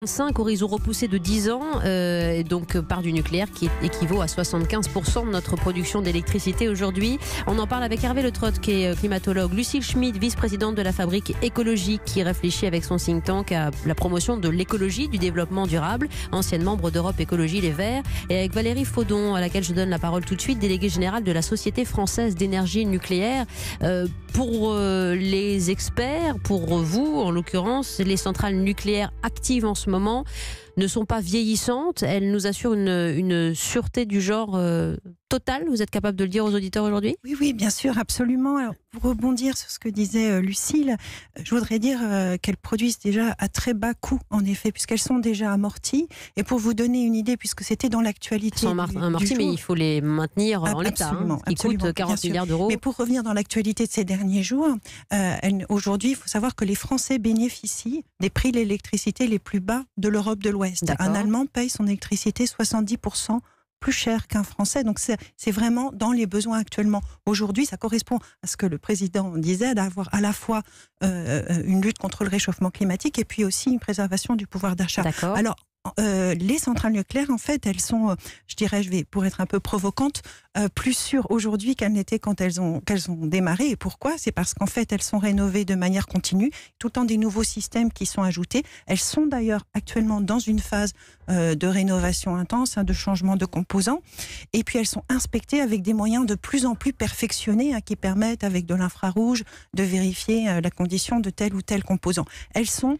5 horizon repoussé de 10 ans, et donc par du nucléaire qui équivaut à 75% de notre production d'électricité aujourd'hui. On en parle avec Hervé Le Trott qui est climatologue, Lucille Schmidt, vice-présidente de la Fabrique écologique qui réfléchit avec son think tank à la promotion de l'écologie, du développement durable, ancienne membre d'Europe Écologie Les Verts, et avec Valérie Faudon à laquelle je donne la parole tout de suite, déléguée générale de la Société française d'énergie nucléaire. Pour les experts, pour vous en l'occurrence, les centrales nucléaires actives en ce moment ne sont pas vieillissantes. Elles nous assurent une sûreté du genre totale. Vous êtes capable de le dire aux auditeurs aujourd'hui ? Oui, bien sûr, absolument. Alors, pour rebondir sur ce que disait Lucille, je voudrais dire qu'elles produisent déjà à très bas coût, en effet, puisqu'elles sont déjà amorties. Et pour vous donner une idée, puisque c'était dans l'actualité Elles sont amorties, mais il faut les maintenir en l'état. Qui coûtent 40 milliards d'euros. Mais pour revenir dans l'actualité de ces derniers jours, aujourd'hui, il faut savoir que les Français bénéficient des prix de l'électricité les plus bas de l'Europe de l'Ouest. Un Allemand paye son électricité 70% plus cher qu'un Français. Donc c'est vraiment dans les besoins actuellement. Aujourd'hui, ça correspond à ce que le président disait, d'avoir à la fois une lutte contre le réchauffement climatique et puis aussi une préservation du pouvoir d'achat. Alors, les centrales nucléaires, en fait, elles sont, je dirais, pour être un peu provocante, plus sûres aujourd'hui qu'elles n'étaient quand qu'elles ont démarré. Et pourquoi ? C'est parce qu'en fait, elles sont rénovées de manière continue, tout le temps des nouveaux systèmes qui sont ajoutés. Elles sont d'ailleurs actuellement dans une phase de rénovation intense, de changement de composants. Et puis, elles sont inspectées avec des moyens de plus en plus perfectionnés qui permettent, avec de l'infrarouge, de vérifier la condition de tel ou tel composant. Elles sont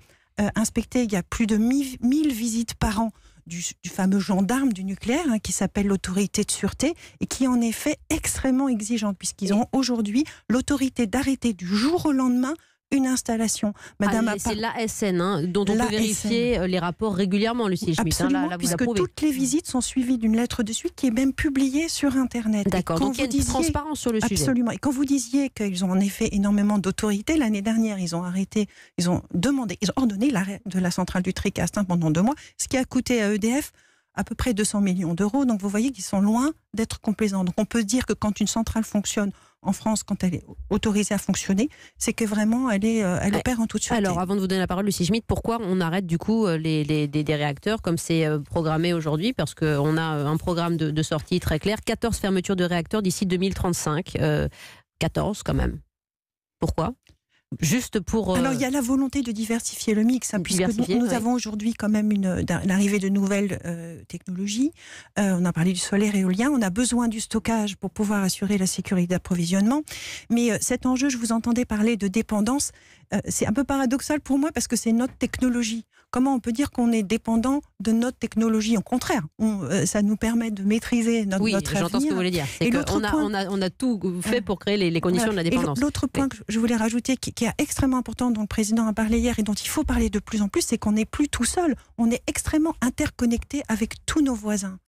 inspectées, il y a plus de 1000 visites par an du fameux gendarme du nucléaire qui s'appelle l'autorité de sûreté et qui est en effet extrêmement exigeante puisqu'ils ont aujourd'hui l'autorité d'arrêter du jour au lendemain une installation. C'est l'ASN dont on peut vérifier les rapports régulièrement, Lucille Schmidt. Absolument, là, puisque toutes les visites sont suivies d'une lettre de suite qui est même publiée sur Internet. D'accord, donc il y a une transparence sur le sujet. Absolument. Et quand vous disiez qu'ils ont en effet énormément d'autorité, l'année dernière, ils ont ordonné l'arrêt de la centrale du Tricastin pendant 2 mois, ce qui a coûté à EDF à peu près 200 millions d'euros. Donc vous voyez qu'ils sont loin d'être complaisants. Donc on peut dire que quand une centrale fonctionne en France, quand elle est autorisée à fonctionner, c'est que vraiment elle opère en toute sûreté. Alors avant de vous donner la parole, Lucille Schmidt, pourquoi on arrête du coup des réacteurs comme c'est programmé aujourd'hui ? Parce qu'on a un programme de sortie très clair, 14 fermetures de réacteurs d'ici 2035. 14 quand même. Pourquoi ? Juste pour... Alors il y a la volonté de diversifier le mix, puisque nous avons aujourd'hui quand même l'arrivée de nouvelles technologies. On a parlé du solaire éolien, on a besoin du stockage pour pouvoir assurer la sécurité d'approvisionnement. Mais cet enjeu, je vous entendais parler de dépendance, c'est un peu paradoxal pour moi parce que c'est notre technologie. Comment on peut dire qu'on est dépendant de notre technologie ? Au contraire, ça nous permet de maîtriser notre avenir. Oui, j'entends ce que vous voulez dire. On a tout fait pour créer les conditions de la dépendance. Et l'autre point que je voulais rajouter, qui est extrêmement important, dont le président a parlé hier et dont il faut parler de plus en plus, c'est qu'on n'est plus tout seul. On est extrêmement interconnecté avec tous nos voisins.